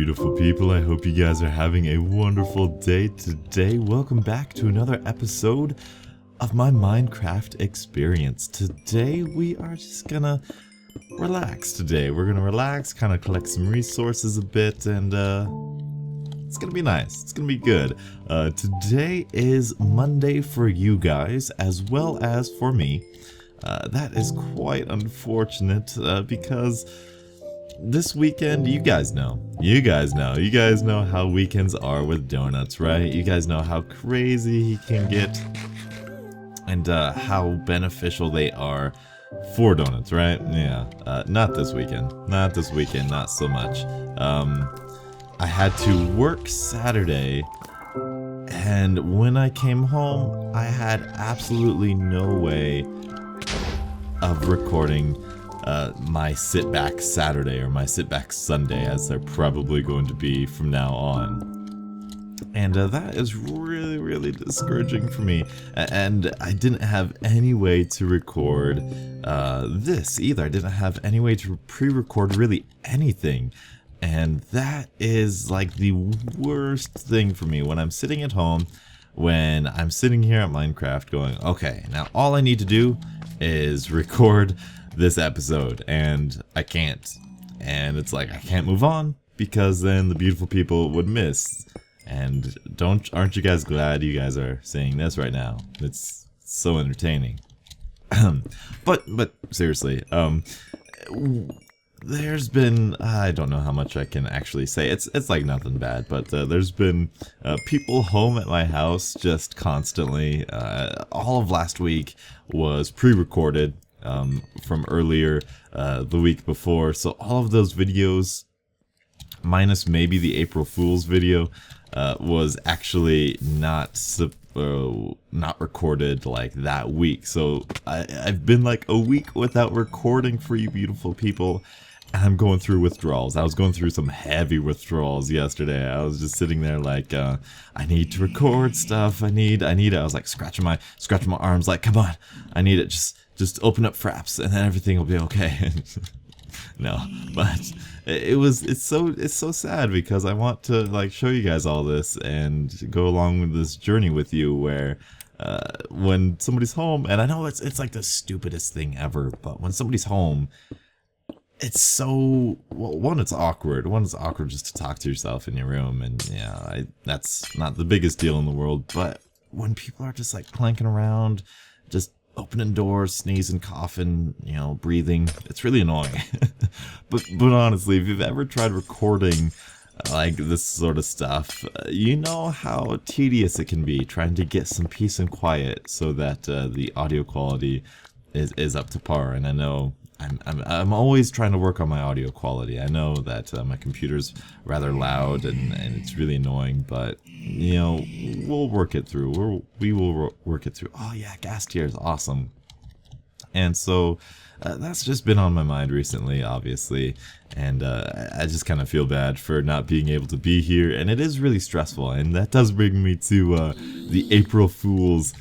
beautiful people. I hope you guys are having a wonderful day today. Welcome back to another episode of my Minecraft experience. Today we are just gonna relax today. We're gonna relax, kind of collect some resources a bit, and it's gonna be nice. It's gonna be good. Today is Monday for you guys, as well as for me. That is quite unfortunate because this weekend, you guys know how weekends are with donuts, right? You guys know how crazy he can get and how beneficial they are for donuts, right? Yeah, not this weekend, not so much. I had to work Saturday, and when I came home, I had absolutely no way of recording my sit back Saturday or my sit back Sunday, as they're probably going to be from now on. And that is really discouraging for me. And I didn't have any way to record this either. I didn't have any way to pre-record really anything. And that is like the worst thing for me when I'm sitting at home, when I'm sitting here at Minecraft going, okay, now all I need to do is record this episode, and I can't. And it's like I can't move on because then the beautiful people would miss. And aren't you guys glad you guys are seeing this right now? It's so entertaining. but seriously, there's been, I don't know how much I can actually say. It's like nothing bad, but there's been people home at my house just constantly. All of last week was pre-recorded from earlier the week before, so all of those videos, minus maybe the April Fool's video, was actually not recorded like that week. So I've been like a week without recording for you beautiful people. I'm going through withdrawals. I was going through some heavy withdrawals yesterday. I was just sitting there like, I need to record stuff. I need it. I was like scratching my arms like, come on, I need it. Just open up Fraps and then everything will be okay. No, but it's so sad because I want to like show you guys all this and go along with this journey with you where when somebody's home, and I know it's like the stupidest thing ever, but when somebody's home, it's so, well, one, it's awkward just to talk to yourself in your room, and yeah, that's not the biggest deal in the world, but when people are just like clanking around, just opening doors, sneezing, coughing, you know, breathing, it's really annoying. but honestly, if you've ever tried recording like this sort of stuff, you know how tedious it can be trying to get some peace and quiet so that the audio quality is up to par. And I know I'm always trying to work on my audio quality. I know that my computer's rather loud and it's really annoying, but you know, we'll work it through. We will work it through. Oh yeah, gas tier is awesome. And so that's just been on my mind recently, obviously, and I just kind of feel bad for not being able to be here, and it is really stressful. And that does bring me to the April Fool's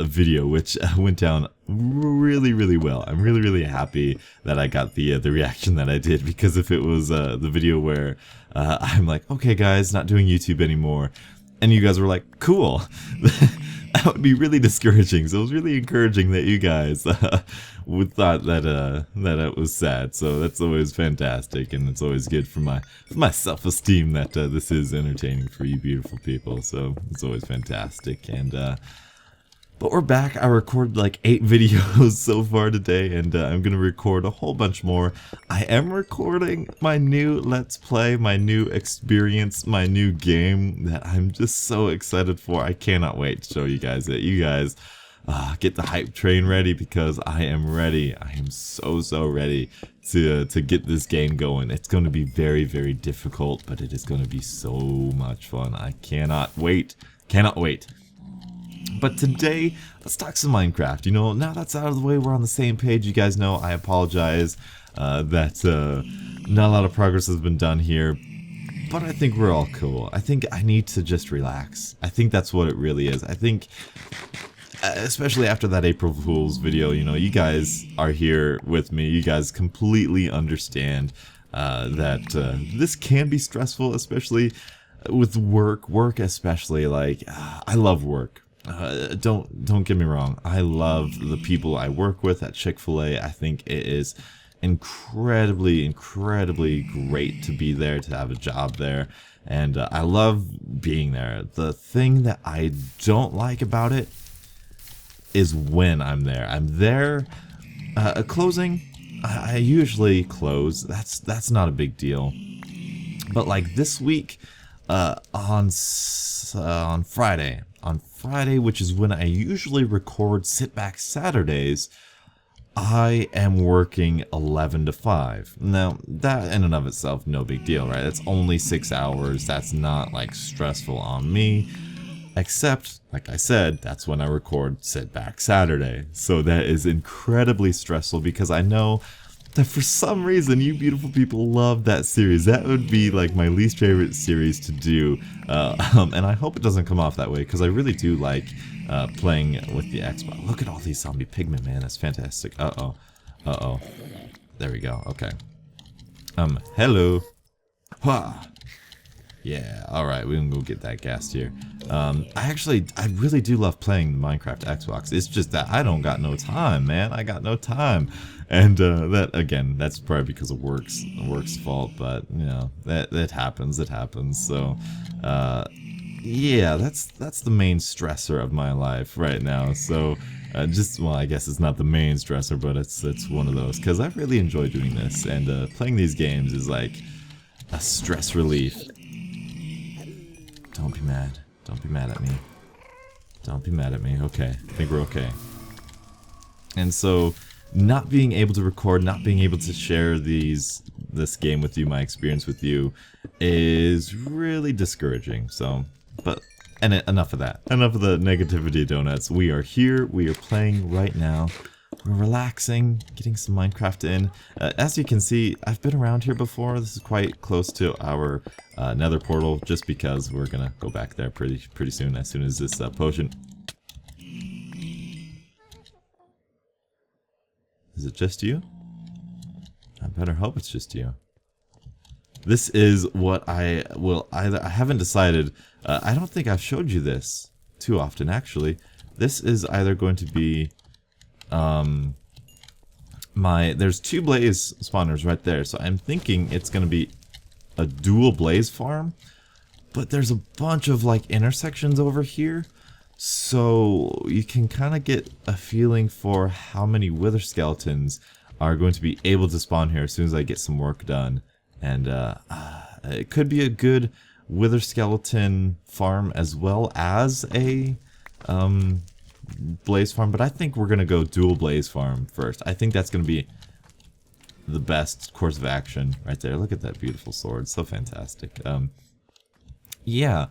video, which went down really well. I'm really happy that I got the reaction that I did, because if it was the video where I'm like, okay guys, not doing YouTube anymore, and you guys were like, cool, that would be really discouraging. So it was really encouraging that you guys would thought that it was sad. So that's always fantastic, and it's always good for my self-esteem that this is entertaining for you beautiful people. So it's always fantastic. And but we're back. I recorded like 8 videos so far today, and I'm going to record a whole bunch more. I am recording my new Let's Play, my new experience, my new game that I'm just so excited for. I cannot wait to show you guys it. You guys get the hype train ready, because I am ready. I am so ready to get this game going. It's going to be very difficult, but it is going to be so much fun. I cannot wait. But today, let's talk some Minecraft. You know, now that's out of the way, we're on the same page. You guys know I apologize that not a lot of progress has been done here, but I think we're all cool. I think I need to just relax. I think that's what it really is. I think, especially after that April Fool's video, you know, you guys are here with me. You guys completely understand that this can be stressful, especially with work especially. Like, I love work. Don't get me wrong. I love the people I work with at Chick-fil-A. I think it is incredibly great to be there, to have a job there, and I love being there. The thing that I don't like about it is when I'm there closing. I usually close. That's not a big deal. But like this week, on Friday, which is when I usually record Sit Back Saturdays, I am working 11 to 5. Now, that in and of itself, no big deal, right? It's only 6 hours. That's not like stressful on me. Except, like I said, that's when I record Sit Back Saturday. So that is incredibly stressful because I know that for some reason you beautiful people love that series. That would be like my least favorite series to do. And I hope it doesn't come off that way because I really do like playing with the Xbox. Look at all these zombie pigmen, man. That's fantastic. Uh-oh. Uh-oh. There we go. Okay. Hello. Ha! Yeah, alright, we can go get that gas here. I really do love playing Minecraft Xbox. It's just that I don't got no time, man. I got no time. And that, again, that's probably because of work's fault, but, you know, that happens, it happens. So, yeah, that's the main stressor of my life right now. So, well, I guess it's not the main stressor, but it's one of those. Because I really enjoy doing this, and playing these games is like a stress relief. Don't be mad. Don't be mad at me. Don't be mad at me. Okay. I think we're okay. And so, not being able to record, not being able to share this game with you, my experience with you, is really discouraging. So, and enough of that. Enough of the negativity donuts. We are here. We are playing right now. We're relaxing, getting some Minecraft in. As you can see, I've been around here before. This is quite close to our nether portal, just because we're gonna go back there pretty soon, as soon as this potion... Is it just you? I better hope it's just you. This is what I haven't decided. I don't think I've showed you this too often, actually. This is either going to be... there's 2 blaze spawners right there, so I'm thinking it's gonna be a dual blaze farm, but there's a bunch of like intersections over here, so you can kind of get a feeling for how many wither skeletons are going to be able to spawn here as soon as I get some work done. And it could be a good wither skeleton farm as well as a blaze farm, but I think we're gonna go dual blaze farm first. I think that's gonna be the best course of action right there. Look at that beautiful sword, so fantastic. Yeah,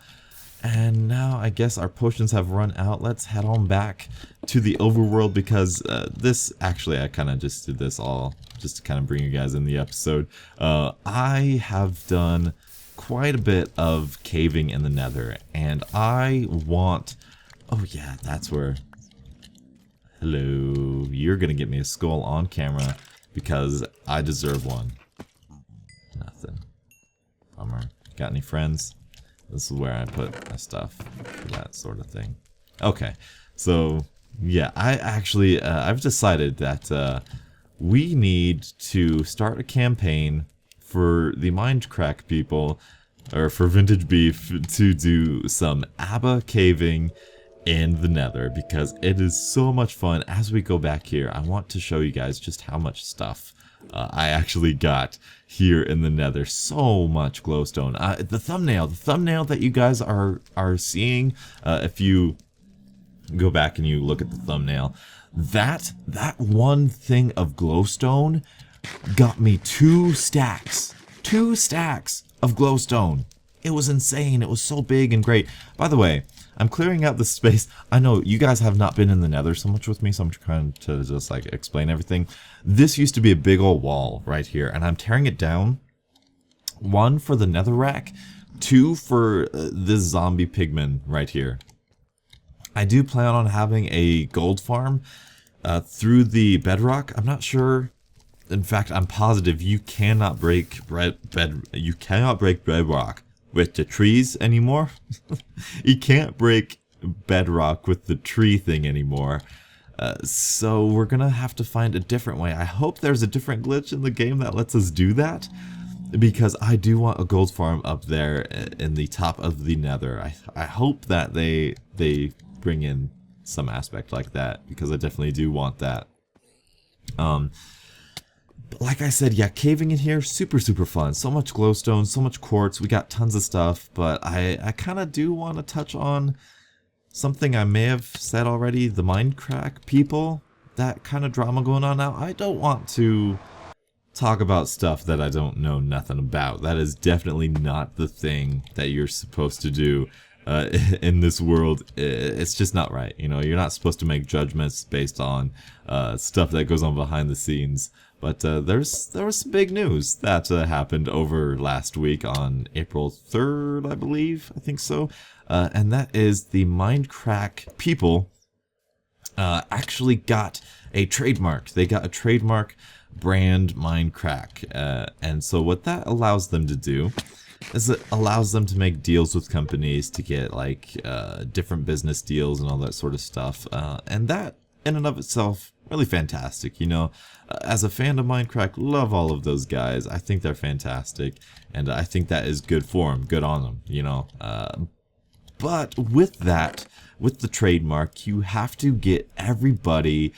and now I guess our potions have run out. Let's head on back to the overworld because this actually I kind of just did this all just to kind of bring you guys in the episode. I have done quite a bit of caving in the nether, and I want... Oh yeah, that's where... Hello, you're gonna get me a skull on camera because I deserve one. Nothing. Bummer. Got any friends? This is where I put my stuff for that sort of thing. Okay, so yeah, I've decided that we need to start a campaign for the Mindcrack people, or for Vintage Beef, to do some ABBA caving in the nether, because it is so much fun. As we go back here, I want to show you guys just how much stuff I actually got here in the nether. So much glowstone. The thumbnail that you guys are seeing, if you go back and you look at the thumbnail, that one thing of glowstone got me 2 stacks of glowstone. It was insane. It was so big and great. By the way, I'm clearing out the space. I know you guys have not been in the nether so much with me, so I'm trying to just like explain everything. This used to be a big old wall right here, and I'm tearing it down. 1 for the nether rack, 2 for this zombie pigman right here. I do plan on having a gold farm through the bedrock. I'm not sure In fact, I'm positive you cannot break bedrock with the trees anymore. You can't break bedrock with the tree thing anymore. So we're gonna have to find a different way. I hope there's a different glitch in the game that lets us do that, because I do want a gold farm up there in the top of the nether. I hope that they bring in some aspect like that, because I definitely do want that. But like I said, yeah, caving in here, super fun. So much glowstone, so much quartz, we got tons of stuff, but I kind of do want to touch on something I may have said already, the Mindcrack people, that kind of drama going on now. I don't want to talk about stuff that I don't know nothing about. That is definitely not the thing that you're supposed to do in this world. It's just not right. You know, you're not supposed to make judgments based on stuff that goes on behind the scenes. But there was some big news that happened over last week on April 3rd, I believe. I think so. And that is the Mindcrack people actually got a trademark. They got a trademark brand Mindcrack. And so what that allows them to do is it allows them to make deals with companies to get like different business deals and all that sort of stuff. And that in and of itself, really fantastic. You know, as a fan of Mindcrack, love all of those guys. I think they're fantastic, and I think that is good for them, good on them, you know. But with that, with the trademark, you have to get everybody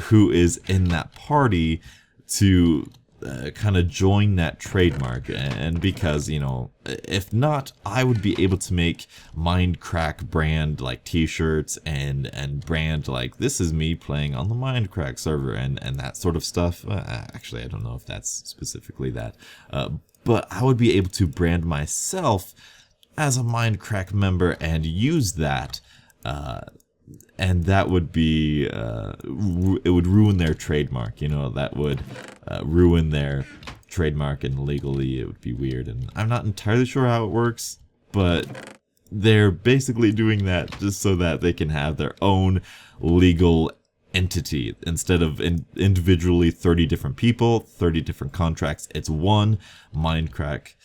who is in that party to kind of join that trademark. And because, you know, if not, I would be able to make Mindcrack brand like t-shirts and brand like, this is me playing on the Mindcrack server and that sort of stuff. Actually, I don't know if that's specifically that, but I would be able to brand myself as a Mindcrack member and use that, and that would be, it would ruin their trademark, you know, that would ruin their trademark, and legally it would be weird, and I'm not entirely sure how it works, but they're basically doing that just so that they can have their own legal entity. Instead of individually 30 different people, 30 different contracts, it's one Mindcrack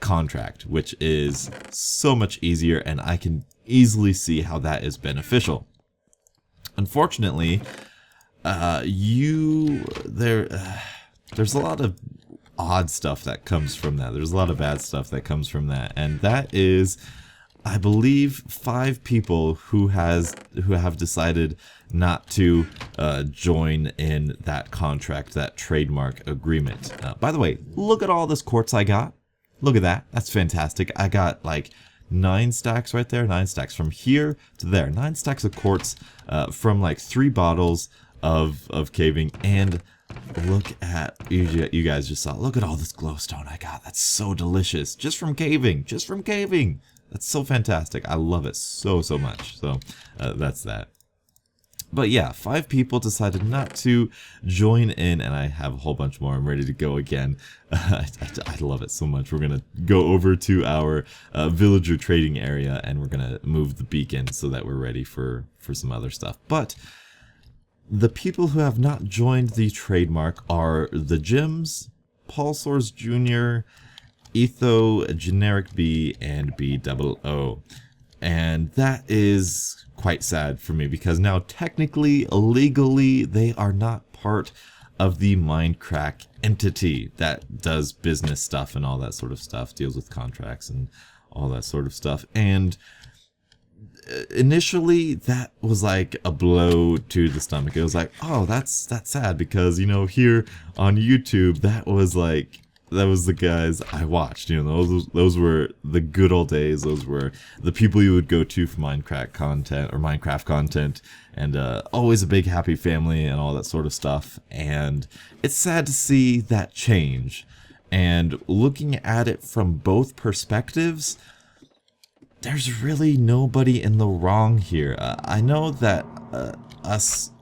contract, which is so much easier, and I can easily see how that is beneficial. Unfortunately, there's a lot of odd stuff that comes from that. There's a lot of bad stuff that comes from that, and that is, I believe, 5 people who have decided not to join in that contract, that trademark agreement. By the way, look at all this quartz I got. Look at that. That's fantastic. I got like 9 stacks right there. 9 stacks from here to there. 9 stacks of quartz from like 3 bottles of caving. And look at, you guys just saw, look at all this glowstone I got. That's so delicious. Just from caving. Just from caving. That's so fantastic. I love it so much. So that's that. But yeah, 5 people decided not to join in, and I have a whole bunch more. I'm ready to go again. I love it so much. We're going to go over to our villager trading area, and we're going to move the beacon so that we're ready for some other stuff. But the people who have not joined the trademark are the Gyms, Pulsars Jr., Etho, Generic B, and B00. And that is quite sad for me, because now technically, legally, they are not part of the Mindcrack entity that does business stuff and all that sort of stuff, deals with contracts and all that sort of stuff. And initially, that was like a blow to the stomach. It was like, oh, that's sad, because, you know, here on YouTube, that was the guys I watched. You know, those were the good old days. Those were the people you would go to for Minecraft content, and always a big happy family and all that sort of stuff. And it's sad to see that change. And looking at it from both perspectives, there's really nobody in the wrong here. I know that us,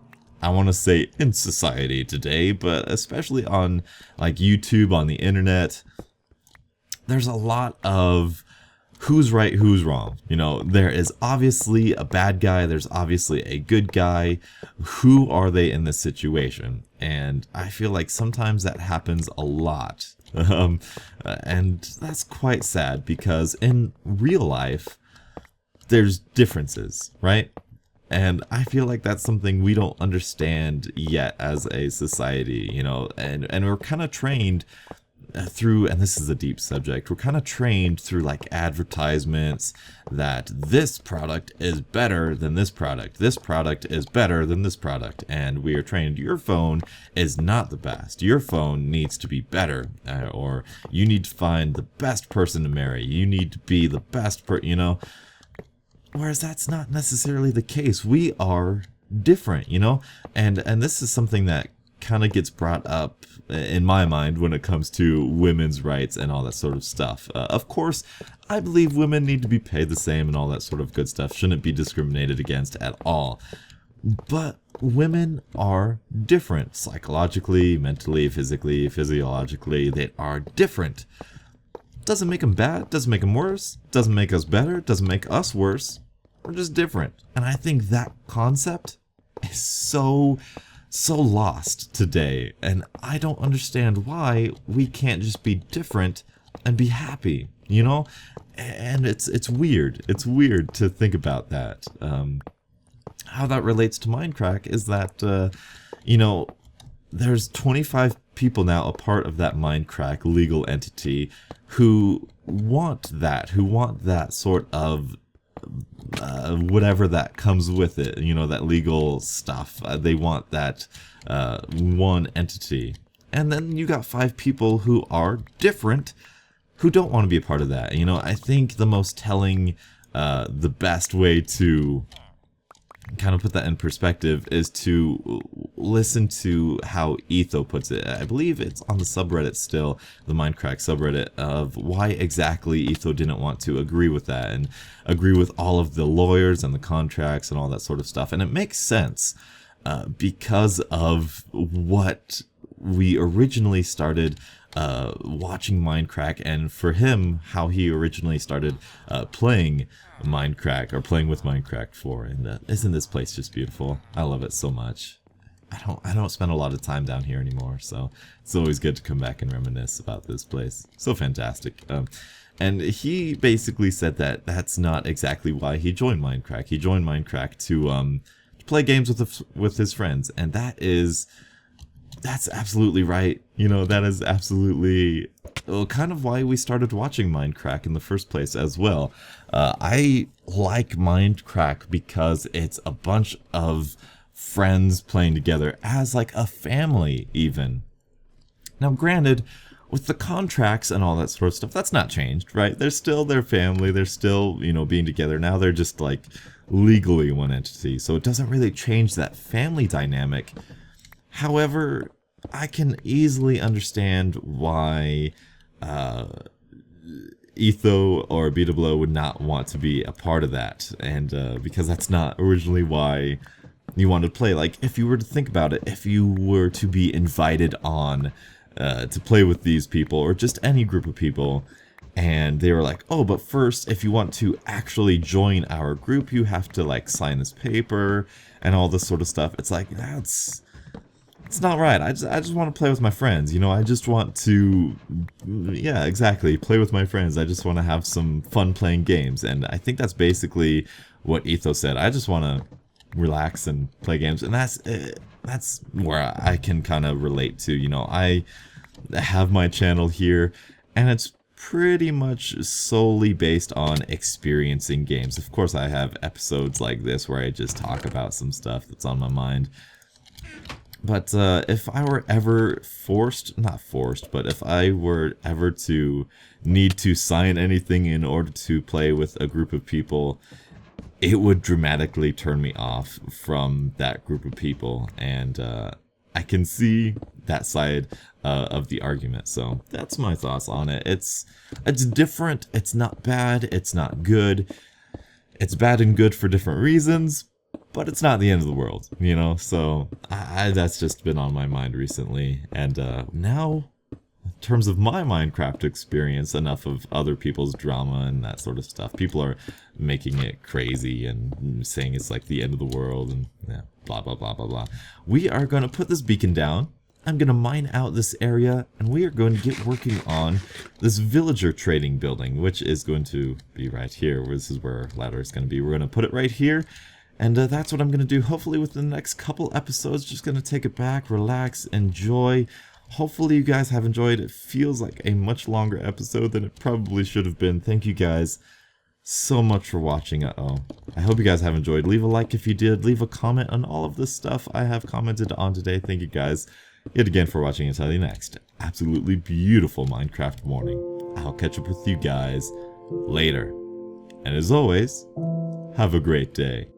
I want to say in society today, but especially on like YouTube, on the internet, there's a lot of who's right, who's wrong. You know, there is obviously a bad guy, there's obviously a good guy. Who are they in this situation? And I feel like sometimes that happens a lot. And that's quite sad because in real life, there's differences, right? And I feel like that's something we don't understand yet as a society, you know, and we're kind of trained through, and this is a deep subject, we're kind of trained through like advertisements that this product is better than this product is better than this product, and we are trained your phone is not the best, your phone needs to be better, or you need to find the best person to marry, you need to be the best you know, whereas that's not necessarily the case. We are different, you know, and this is something that kind of gets brought up in my mind when it comes to women's rights and all that sort of stuff. Of course, I believe women need to be paid the same and all that sort of good stuff, shouldn't be discriminated against at all. But women are different psychologically, mentally, physically, physiologically. They are different. Doesn't make them bad, doesn't make them worse, doesn't make us better, doesn't make us worse. We're just different. And I think that concept is so lost today, and I don't understand why we can't just be different and be happy, you know? And it's weird. It's weird to think about that. How that relates to Mindcrack is that, you know, there's 25 people now a part of that Mindcrack legal entity who want that sort of whatever that comes with it, you know, that legal stuff. They want that one entity. And then you got 5 people who are different who don't want to be a part of that. You know, I think the most telling, the best way to kind of put that in perspective is to listen to how Etho puts it. I believe it's on the subreddit still, the Mindcrack subreddit, of why exactly Etho didn't want to agree with that and agree with all of the lawyers and the contracts and all that sort of stuff. And it makes sense because of what we originally started watching Mindcrack, and for him, how he originally started playing Mindcrack, or playing with Mindcrack for. And isn't this place just beautiful? I love it so much. I don't spend a lot of time down here anymore, so it's always good to come back and reminisce about this place. So fantastic. And he basically said that that's not exactly why he joined Mindcrack. He joined Mindcrack to play games with his friends, and that's absolutely right. You know, that is absolutely kind of why we started watching Mindcrack in the first place as well. I like Mindcrack because it's a bunch of friends playing together as like a family even. Now granted, with the contracts and all that sort of stuff, that's not changed, right? They're still their family, they're still, you know, being together. Now they're just like legally one entity, so it doesn't really change that family dynamic. However, I can easily understand why Etho or Beatablo would not want to be a part of that, and because that's not originally why you wanted to play. Like, if you were to think about it, if you were to be invited on to play with these people, or just any group of people, and they were like, oh, but first, if you want to actually join our group, you have to, like, sign this paper, and all this sort of stuff. It's like, it's not right. I just want to play with my friends, you know, I just want to, yeah, exactly, play with my friends. I just want to have some fun playing games, and I think that's basically what Ethos said. I just want to relax and play games, and that's where I can kind of relate to, you know. I have my channel here, and it's pretty much solely based on experiencing games. Of course, I have episodes like this where I just talk about some stuff that's on my mind. But if I were ever not forced, but if I were ever to need to sign anything in order to play with a group of people, it would dramatically turn me off from that group of people. And I can see that side of the argument. So that's my thoughts on it. It's different. It's not bad. It's not good. It's bad and good for different reasons. But it's not the end of the world, you know, so that's just been on my mind recently. And now in terms of my Minecraft experience, enough of other people's drama and that sort of stuff. People are making it crazy and saying it's like the end of the world and yeah, blah blah blah blah blah. We are going to put this beacon down. I'm going to mine out this area, and we are going to get working on this villager trading building, which is going to be right here. This is where our ladder is going to be. We're going to put it right here. And that's what I'm going to do, hopefully within the next couple episodes. Just going to take it back, relax, enjoy. Hopefully you guys have enjoyed. It feels like a much longer episode than it probably should have been. Thank you guys so much for watching. I hope you guys have enjoyed. Leave a like if you did. Leave a comment on all of this stuff I have commented on today. Thank you guys yet again for watching. Until the next absolutely beautiful Minecraft morning, I'll catch up with you guys later. And as always, have a great day.